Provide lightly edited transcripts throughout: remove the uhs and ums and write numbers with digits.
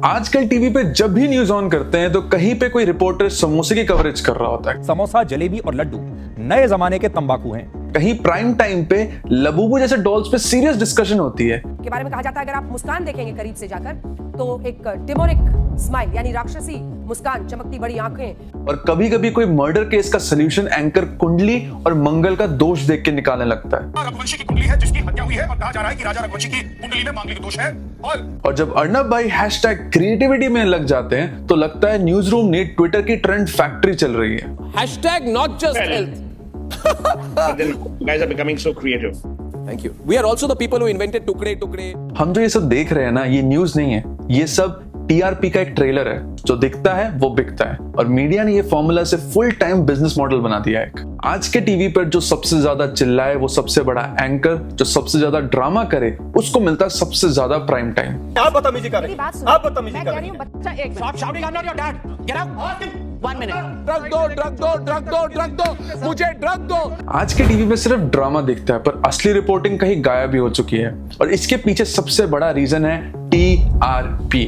आजकल टीवी पे जब भी न्यूज ऑन करते हैं तो कहीं पे कोई रिपोर्टर समोसे की कवरेज कर रहा होता है। समोसा, जलेबी और लड्डू नए जमाने के तंबाकू हैं। कहीं प्राइम टाइम पे लबूबू जैसे डॉल्स पे सीरियस डिस्कशन होती है। के बारे में कहा जाता है अगर आप मुस्कान देखेंगे करीब से जाकर तो एक टिमोरिक स्माइल यानी राक्षसी मुस्कान, चमकती बड़ी आंखें। और कभी कभी कोई मर्डर केस का सलूशन एंकर कुंडली और मंगल का दोष देख के निकालने लगता है। रघुवंशी की कुंडली है जिसकी हत्या हुई है और कहा जा रहा है कि राजा रघुवंशी की कुंडली में मांगलिक दोष है। और जब अर्नब भाई #क्रिएटिविटी में लग जाते हैं तो लगता है न्यूज रूम में ट्विटर की ट्रेंड फैक्ट्री चल रही है। #not just health. But then guys are becoming so creative. Thank you. We are also the people who invented टुकड़े। हम जो ये सब देख रहे हैं ना, ये न्यूज नहीं है, ये सब टीआरपी का एक ट्रेलर है। जो दिखता है वो बिकता है और मीडिया ने ये फॉर्मूला से फुल टाइम बिजनेस मॉडल बना दिया है। आज के टीवी पर जो सबसे ज्यादा चिल्लाए, वो सबसे बड़ा एंकर, जो सबसे ज्यादा ड्रामा करे, उसको मिलता है सबसे ज्यादा प्राइम टाइम। आप बदतमीजी कर रहे हैं। आप बदतमीजी कर रहे हैं। बच्चा एक Stop shouting! I'm not your dad. Get out. 1 minute. Drug दो, मुझे ड्रग दो। आज के टीवी में सिर्फ ड्रामा दिखता है पर असली रिपोर्टिंग कहीं गायब ही हो चुकी है और इसके पीछे सबसे बड़ा रीजन है टीआरपी।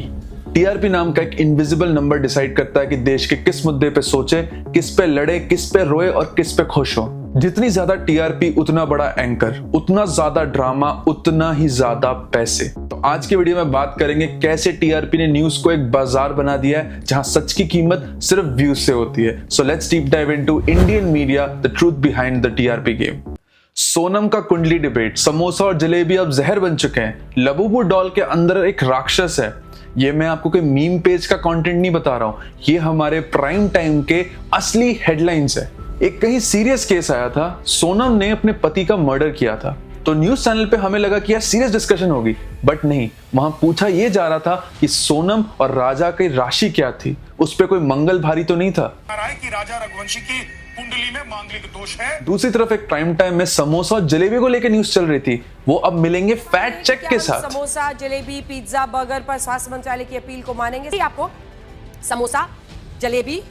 टीआरपी नाम का एक इनविजिबल नंबर डिसाइड करता है कि देश के किस मुद्दे पे सोचे, किस पे लड़े, किस पे रोए और किस पे खुश हो। जितनी ज्यादा टीआरपी उतना बड़ा एंकर, उतना ज्यादा ड्रामा, उतना ही ज्यादा पैसे। तो आज के वीडियो में बात करेंगे कैसे टीआरपी ने न्यूज को एक बाजार बना दिया है जहां सच की कीमत सिर्फ व्यूज से होती है। So let's deep dive into Indian media, the truth behind the TRP game. Sonam का कुंडली डिबेट, समोसा और जलेबी अब जहर बन चुके हैं, लबूबू डॉल के अंदर एक राक्षस है। ये मैं आपको कोई मीम पेज का कंटेंट नहीं बता रहा हूं, ये हमारे प्राइम टाइम के असली हेडलाइंस है। एक कहीं सीरियस केस आया था, सोनम ने अपने पति का मर्डर किया था, तो न्यूज चैनल पे हमें लगा कि यार सीरियस डिस्कशन होगी, बट नहीं, वहां पूछा ये जा रहा था कि सोनम और राजा की राशि क्या थी, उस पे कोई मंगल भारी तो नहीं था। कि राजा रघुवंशी की कुंडली में मांगलिक दोष है। दूसरी तरफ एक प्राइम टाइम में समोसा और जलेबी को लेकर न्यूज चल रही थी, वो अब मिलेंगे फैक्ट चेक के साथ। समोसा, जलेबी, पिज्जा, बर्गर पर स्वास्थ्य मंत्रालय की अपील को मानेंगे। आपको समोसा, जलेबी,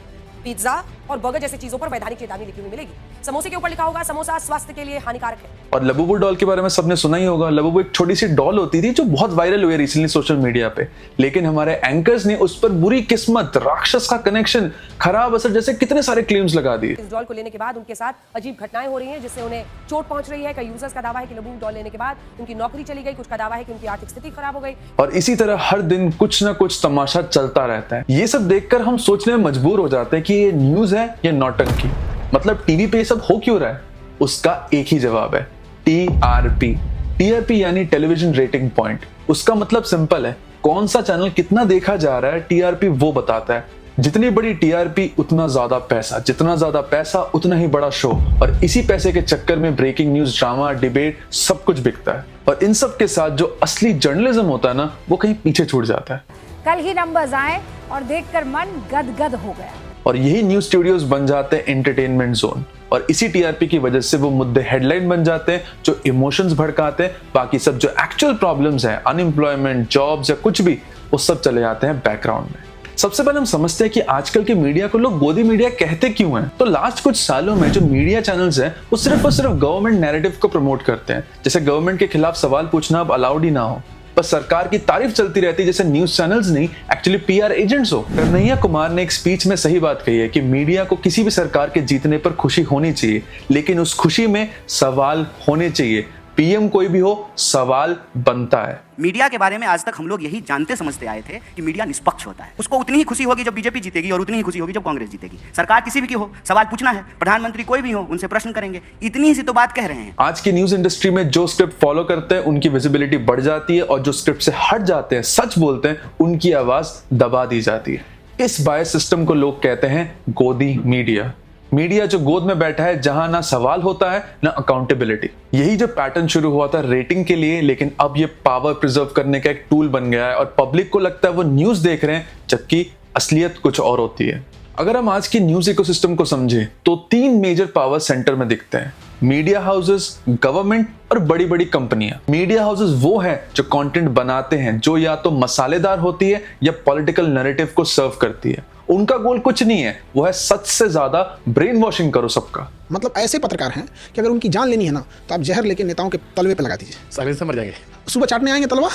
पिज्जा और बर्गर जैसी चीजों पर वैधानिक चेतावनी लिखी हुई मिलेगी। समोसे के ऊपर लिखा होगा समोसा स्वास्थ्य के लिए हानिकारक है। और लबूबू डॉल के बारे में सबने सुना ही होगा। लबूबू एक छोटी सी डॉल होती थी जो बहुत वायरल हुई रिसेंटली सोशल मीडिया पे, लेकिन हमारे एंकर्स ने उस पर बुरी किस्मत, राक्षस का कनेक्शन, खराब असर जैसे कितने सारे क्लेम्स लगा दिए। इस डॉल को लेने के बाद उनके साथ अजीब घटनाएं हो रही हैं जिससे उन्हें चोट पहुंच रही है। कई यूजर्स का दावा है कि लबूबू डॉल लेने के बाद उनकी नौकरी चली गई, कुछ का दावा है कि उनकी आर्थिक स्थिति खराब हो गई। और इसी तरह हर दिन कुछ ना कुछ तमाशा चलता रहता है। ये सब देखकर हम सोचने में मजबूर हो जाते हैं कि ये न्यूज है या नौटंकी। मतलब टीवी पे ये सब हो क्यों रहा है? उसका एक ही जवाब है, टीआरपी। टीआरपी यानी टेलीविजन रेटिंग पॉइंट। उसका मतलब सिंपल है, कौन सा चैनल कितना देखा जा रहा है, टीआरपी वो बताता है। जितनी बड़ी टीआरपी उतना ज्यादा पैसा, जितना ज्यादा पैसा उतना ही बड़ा शो, और इसी पैसे के चक्कर में ब्रेकिंग न्यूज, ड्रामा, डिबेट सब कुछ बिकता है। और इन सब के साथ जो असली जर्नलिज्म होता है ना, वो कहीं पीछे छूट जाता है। कल ही नंबर्स आए और देखकर मन गदगद हो गया। और यही न्यूज स्टूडियोज बन जाते हैं एंटरटेनमेंट जोन, और इसी टीआरपी की वजह से वो मुद्दे हेडलाइन बन जाते हैं जो इमोशंस भड़काते हैं। बाकी सब जो एक्चुअल प्रॉब्लम्स हैं, अनएम्प्लॉयमेंट, जॉब्स या कुछ भी, वो सब चले जाते हैं बैकग्राउंड में। सबसे पहले हम समझते हैं कि आजकल के मीडिया को लोग गोदी मीडिया कहते क्यों हैं। तो लास्ट कुछ सालों में जो मीडिया चैनल्स हैं वो सिर्फ और सिर्फ गवर्नमेंट नैरेटिव को प्रमोट करते हैं, जैसे गवर्नमेंट के खिलाफ सवाल पूछना अब अलाउड ही ना हो, बस सरकार की तारीफ चलती रहती है जैसे न्यूज चैनल्स नहीं एक्चुअली पीआर एजेंट्स हो। कन्हैया कुमार ने एक स्पीच में सही बात कही है कि मीडिया को किसी भी सरकार के जीतने पर खुशी होनी चाहिए, लेकिन उस खुशी में सवाल होने चाहिए। पीएम कोई भी हो, सवाल बनता है। मीडिया के बारे में आज तक हम लोग यही जानते समझते आए थे कि मीडिया निष्पक्ष होता है। उसको उतनी ही खुशी होगी जब बीजेपी जीतेगी और उतनी ही खुशी होगी जब कांग्रेस जीतेगी। सरकार किसी भी की हो, सवाल पूछना है, प्रधानमंत्री कोई भी हो, उनसे प्रश्न करेंगे, इतनी सी तो बात कह रहे हैं। आज की न्यूज इंडस्ट्री में जो स्क्रिप्ट फॉलो करते हैं उनकी विजिबिलिटी बढ़ जाती है, और जो स्क्रिप्ट से हट जाते हैं, सच बोलते हैं, उनकी आवाज दबा दी जाती है। इस बायस सिस्टम को लोग कहते हैं गोदी मीडिया। मीडिया जो गोद में बैठा है, जहां ना सवाल होता है ना अकाउंटेबिलिटी। यही जो पैटर्न शुरू हुआ था रेटिंग के लिए, लेकिन अब ये पावर प्रिजर्व करने का एक टूल बन गया है, और पब्लिक को लगता है वो न्यूज देख रहे हैं जबकि असलियत कुछ और होती है। अगर हम आज की न्यूज इकोसिस्टम को समझें तो 3 मेजर पावर सेंटर में दिखते हैं, मीडिया हाउसेस, गवर्नमेंट और बड़ी बड़ी कंपनियां। मीडिया हाउसेस वो हैं जो कंटेंट बनाते हैं, जो या तो मसालेदार होती है या पॉलिटिकल नैरेटिव को सर्व करती है। उनका गोल कुछ नहीं है, वो है सच से ज्यादा ब्रेन वॉशिंग करो सबका। मतलब ऐसे पत्रकार हैं कि अगर उनकी जान लेनी है ना, तो आप जहर लेके नेताओं के तलवे पे लगा दीजिए, साले से मर जाएंगे। सुबह चाटने आएंगे तलवा,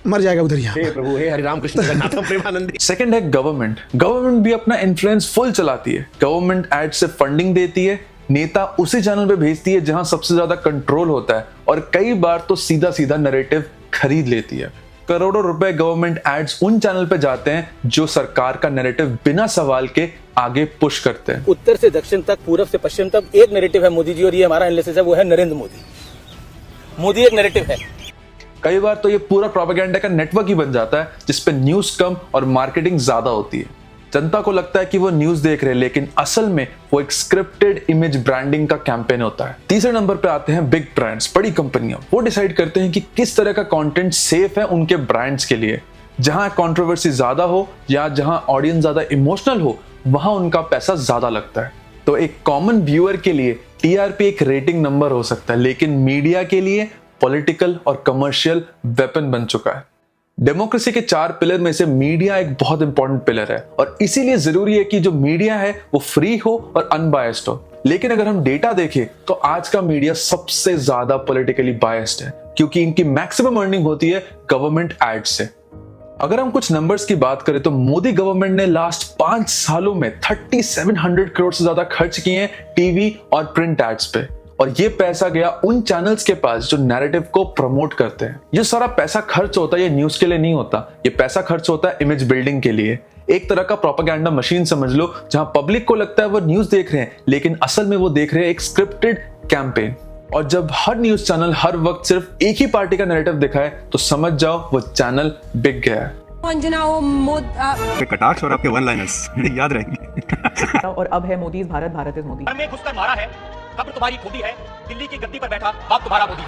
मर जाएगा उधर यहाँ। हे प्रभु, हे हरि राम कृष्ण जगन्नाथ प्रेमानंदी। सेकंड है गवर्नमेंट भी अपना इन्फ्लुएंस फुल चलाती है। गवर्नमेंट एड से फंडिंग देती है, नेता उसी चैनल पे भेजती है जहां सबसे ज्यादा कंट्रोल होता है, और कई बार तो सीधा सीधा नैरेटिव खरीद लेती है। करोड़ों रुपए गवर्नमेंट एड्स उन चैनल पे जाते हैं जो सरकार का नैरेटिव बिना सवाल के आगे पुश करते हैं। उत्तर से दक्षिण तक, पूरब से पश्चिम तक एक नैरेटिव है मोदी जी, और ये हमारा एनालिसिस है, वो है नरेंद्र मोदी एक नैरेटिव है। कई बार तो ये पूरा प्रोपेगेंडा का नेटवर्क ही बन जाता है जिसपे न्यूज कम और मार्केटिंग ज्यादा होती है। जनता को लगता है कि वो न्यूज देख रहे हैं, लेकिन असल में वो एक स्क्रिप्टेड इमेज ब्रांडिंग का कैंपेन होता है। तीसरे नंबर पे आते हैं बिग ब्रांड्स, बड़ी कंपनियां। वो डिसाइड करते हैं कि किस तरह का कंटेंट सेफ है उनके ब्रांड्स के लिए। जहां कंट्रोवर्सी ज्यादा हो या जहां ऑडियंस ज्यादा इमोशनल हो, वहां उनका पैसा ज्यादा लगता है। तो एक कॉमन व्यूअर के लिए टीआरपी एक रेटिंग नंबर हो सकता है, लेकिन मीडिया के लिए पॉलिटिकल और कमर्शियल वेपन बन चुका है। डेमोक्रेसी के 4 पिलर में से मीडिया एक बहुत इंपॉर्टेंट पिलर है, और इसीलिए जरूरी है कि जो मीडिया है वो फ्री हो और अनबायस्ड हो। लेकिन अगर हम डेटा देखें तो आज का मीडिया सबसे ज्यादा पॉलिटिकली बायस्ड है, क्योंकि इनकी मैक्सिमम अर्निंग होती है गवर्नमेंट एड से। अगर हम कुछ नंबर्स की बात करें तो मोदी गवर्नमेंट ने लास्ट 5 सालों में 3700 करोड़ से ज्यादा खर्च किए हैं टीवी और प्रिंट एड्स पे, और ये पैसा गया उन चैनल्स के पास जो नैरेटिव को प्रमोट करते हैं। ये सारा पैसा खर्च होता है, ये न्यूज के लिए नहीं होता, ये पैसा खर्च होता है इमेज बिल्डिंग के लिए। एक तरह का प्रोपेगेंडा मशीन समझ लो, जहां पब्लिक को लगता है वो न्यूज देख रहे हैं, लेकिन असल में वो देख रहे हैं एक स्क्रिप्टेड कैंपेन। और जब हर न्यूज चैनल हर वक्त सिर्फ एक ही पार्टी का नैरेटिव दिखाए तो समझ जाओ वो चैनल बिक गया है। कटाक्ष और आपके वन लाइनर्स याद रहेंगे। और अब है मोदी इज भारत, भारत इज मोदी। में घुसकर मारा है, कब्र तुम्हारी खोदी है, दिल्ली की गद्दी पर बैठा बाप तुम्हारा मोदी।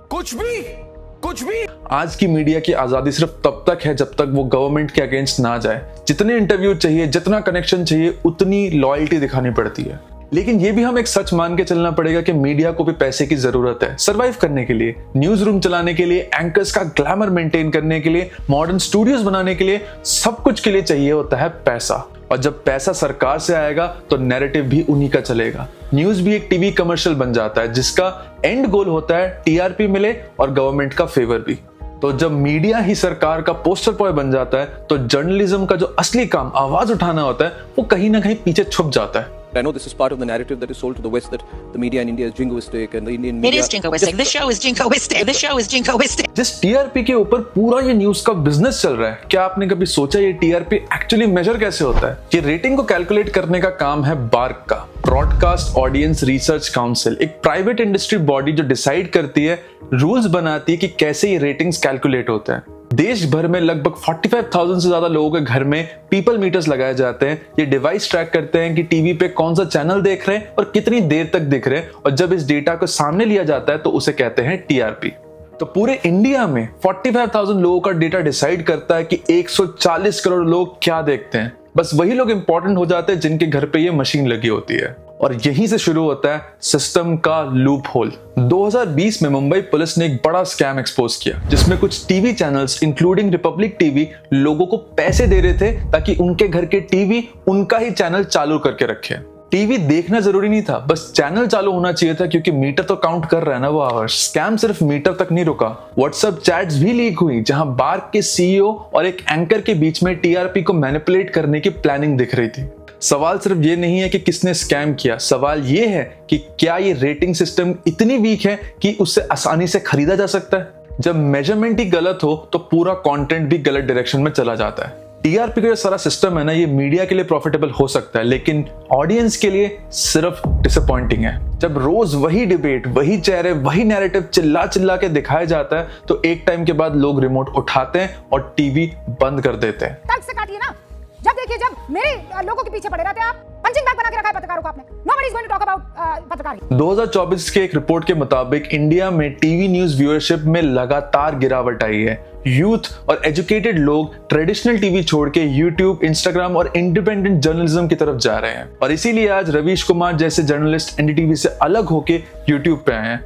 कुछ भी आज की मीडिया की आजादी सिर्फ तब तक है जब तक वो गवर्नमेंट के अगेंस्ट ना जाए। जितने इंटरव्यू चाहिए, जितना कनेक्शन चाहिए, उतनी लॉयल्टी दिखानी पड़ती है। लेकिन ये भी हम एक सच मान के चलना पड़ेगा कि मीडिया को भी पैसे की जरूरत है सरवाइव करने के लिए, न्यूज रूम चलाने के लिए, एंकर्स का ग्लैमर मेंटेन करने के लिए, मॉडर्न स्टूडियोज बनाने के लिए, सब कुछ के लिए चाहिए होता है पैसा। और जब पैसा सरकार से आएगा तो नैरेटिव भी उन्हीं का चलेगा। न्यूज भी एक टीवी कमर्शियल बन जाता है जिसका एंड गोल होता है टीआरपी मिले और गवर्नमेंट का फेवर भी। तो जब मीडिया ही सरकार का पोस्टर बॉय बन जाता है तो जर्नलिज्म का जो असली काम आवाज उठाना होता है वो कहीं ना कहीं पीछे छुप जाता है। I know this is part of the narrative that is sold to the West that the media in India is jingoistic and the Indian media. It is jingoistic. This show is jingoistic. This show is jingoistic. जिस TRP के ऊपर पूरा ये news का business चल रहा है, क्या आपने कभी सोचा ये टीआरपी एक्चुअली मेजर कैसे होता है? ये रेटिंग को कैलकुलेट करने का काम है बार्क का, ब्रॉडकास्ट ऑडियंस रिसर्च काउंसिल, एक प्राइवेट इंडस्ट्री बॉडी जो डिसाइड करती है, रूल्स बनाती है कि कैसे ये रेटिंग्स कैलकुलेट होते हैं। देश भर में लगभग 45,000 से ज्यादा लोगों के घर में पीपल मीटर्स लगाए जाते हैं। ये डिवाइस ट्रैक करते हैं कि टीवी पे कौन सा चैनल देख रहे हैं और कितनी देर तक दिख रहे हैं, और जब इस डेटा को सामने लिया जाता है तो उसे कहते हैं टीआरपी। तो पूरे इंडिया में 45,000 लोगों का डेटा डिसाइड करता है कि 140 करोड़ लोग क्या देखते हैं। बस वही लोग इंपॉर्टेंट हो जाते हैं जिनके घर पे ये मशीन लगी होती है, और यहीं से शुरू होता है सिस्टम का लूप होल। 2020 में मुंबई पुलिस ने एक बड़ा स्कैम एक्सपोज किया जिसमें कुछ TV channels including Republic TV लोगों को पैसे दे रहे थे ताकि उनके घर के टीवी उनका ही चैनल चालू करके रखे। टीवी देखना जरूरी नहीं था, बस चैनल चालू होना चाहिए था, क्योंकि मीटर तो काउंट कर रहा है ना वो आवर्स। स्कैम सिर्फ मीटर तक नहीं रुका, व्हाट्सएप चैट्स भी लीक हुई जहां बार्क के सीईओ और एक एंकर के बीच में टीआरपी को मैनिपुलेट करने की प्लानिंग दिख रही थी। सवाल सिर्फ ये नहीं है कि किसने स्कैम किया, सवाल ये है कि क्या ये रेटिंग सिस्टम इतनी वीक है कि उससे आसानी से खरीदा जा सकता है। जब मेजरमेंट ही गलत हो तो पूरा कंटेंट भी गलत डायरेक्शन में चला जाता है। टीआरपी का जो सारा सिस्टम है ना, ये मीडिया के लिए प्रॉफिटेबल हो सकता है, लेकिन ऑडियंस के लिए सिर्फ डिसअपॉइंटिंग है। जब रोज वही डिबेट, वही चेहरे, वही नैरेटिव चिल्ला चिल्ला के दिखाया जाता है तो एक टाइम के बाद लोग रिमोट उठाते हैं और टीवी बंद कर देते हैं। तर्क से काटिए ना। जब देखिए, जब मेरे लोगों के पीछे पड़े रहते हैं आप, पंचिंग बैग बना के रखा है पत्रकारों को आपने। Nobody is going to talk about पत्रकारिता। 2024 के एक रिपोर्ट के मुताबिक इंडिया में टीवी न्यूज व्यूअरशिप में लगातार गिरावट आई है। यूथ और एजुकेटेड लोग ट्रेडिशनल टीवी छोड़ के यूट्यूब, इंस्टाग्राम और इंडिपेंडेंट जर्नलिज्म की तरफ जा रहे हैं, और इसीलिए आज रवीश कुमार जैसे जर्नलिस्ट एनडीटीवी से अलग होके यूट्यूब पे आए हैं।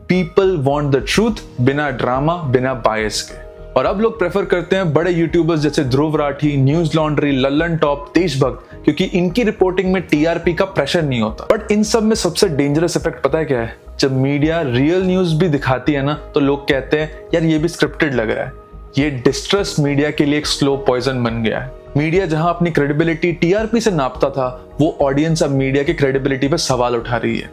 पीपल वांट द ट्रूथ, बिना ड्रामा, बिना बायस के। और अब लोग प्रेफर करते हैं बड़े यूट्यूबर्स जैसे Dhruv Rathee, Newslaundry, Lallantop, Deshbhakt, क्योंकि इनकी रिपोर्टिंग में टीआरपी का प्रेशर नहीं होता। बट इन सब में सबसे डेंजरस इफेक्ट पता है क्या है? जब मीडिया रियल न्यूज भी दिखाती है ना, तो लोग कहते हैं यार ये भी स्क्रिप्टेड लग रहा है। ये डिस्ट्रस्ट मीडिया के लिए एक स्लो पॉइजन बन गया है। मीडिया जहां अपनी क्रेडिबिलिटी टीआरपी से नापता था, वो ऑडियंस अब मीडिया की क्रेडिबिलिटी पे सवाल उठा रही है।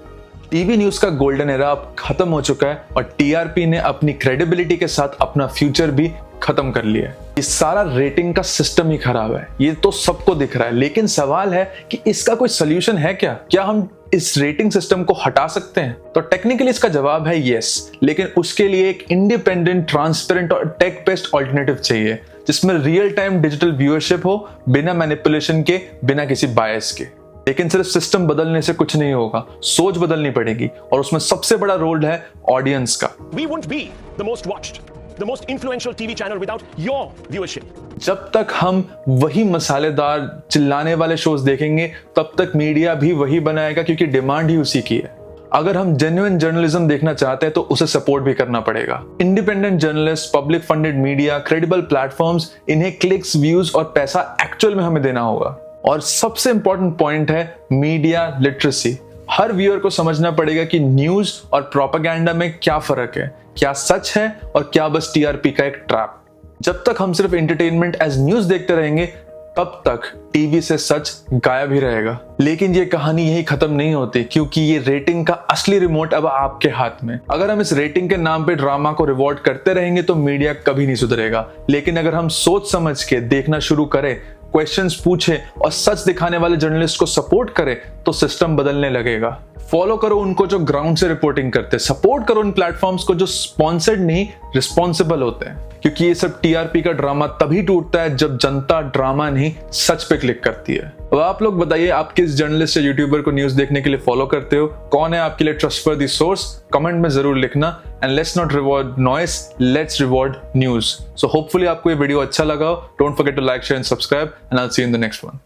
टीवी न्यूज का गोल्डन एरा अब खत्म हो चुका है और टीआरपी ने अपनी क्रेडिबिलिटी के साथ अपना फ्यूचर भी खत्म कर लिया है। इस सारा रेटिंग का सिस्टम ही खराब है, ये तो सबको दिख रहा है। लेकिन सवाल है कि इसका कोई सोल्यूशन है क्या हम इस रेटिंग सिस्टम को हटा सकते हैं? तो टेक्निकली इसका जवाब है यस, लेकिन उसके लिए एक इंडिपेंडेंट, ट्रांसपेरेंट और टेक बेस्ड ऑल्टरनेटिव चाहिए जिसमें रियल टाइम डिजिटल व्यूअरशिप हो, बिना मैनिपुलेशन के, बिना किसी बायस के। लेकिन सिर्फ सिस्टम बदलने से कुछ नहीं होगा, सोच बदलनी पड़ेगी और उसमें सबसे बड़ा रोल है ऑडियंस का। We won't be the most watched, the most influential TV channel without your viewership. जब तक हम वही मसालेदार चिल्लाने वाले शोज देखेंगे, तब तक मीडिया भी वही बनाएगा, क्योंकि डिमांड ही उसी की है। अगर हम जेन्युइन जर्नलिज्म देखना चाहते हैं तो उसे सपोर्ट भी करना पड़ेगा। Independent journalist, public funded media, credible platforms, इन्हें क्लिक्स, व्यूज और पैसा एक्चुअल में हमें देना होगा। और सबसे इंपॉर्टेंट पॉइंट है मीडिया लिटरेसी। हर व्यूअर को समझना पड़ेगा कि न्यूज और प्रोपेगेंडा में क्या फर्क है, क्या सच है और क्या बस टीआरपी का एक ट्रैप। जब तक हम सिर्फ एंटरटेनमेंट एज न्यूज देखते रहेंगे, तब तक टीवी से सच गायब ही रहेगा। लेकिन ये कहानी यही खत्म नहीं होती, क्योंकि ये रेटिंग का असली रिमोट अब आपके हाथ में। अगर हम इस रेटिंग के नाम पे ड्रामा को रिवॉर्ड करते रहेंगे तो मीडिया कभी नहीं सुधरेगा। लेकिन अगर हम सोच समझ के देखना शुरू करें, क्वेश्चंस पूछे और सच दिखाने वाले जर्नलिस्ट को सपोर्ट करे, तो सिस्टम बदलने लगेगा। फॉलो करो उनको जो ग्राउंड से रिपोर्टिंग करते हैं, सपोर्ट करो उन प्लेटफॉर्म्स को जो स्पॉन्सर्ड नहीं, रिस्पॉन्सिबल होते हैं। क्योंकि ये सब टीआरपी का ड्रामा तभी टूटता है जब जनता ड्रामा नहीं, सच पे क्लिक करती है। अब आप लोग बताइए, आप किस जर्नलिस्ट या यूट्यूबर को न्यूज देखने के लिए फॉलो करते हो? कौन है आपके लिए ट्रस्टवर्दी सोर्स? कमेंट में जरूर लिखना। And let's not reward noise, let's reward news. So hopefully आपको ये वीडियो अच्छा लगा हो। Don't forget to like, share and subscribe, and I will see you in the next one.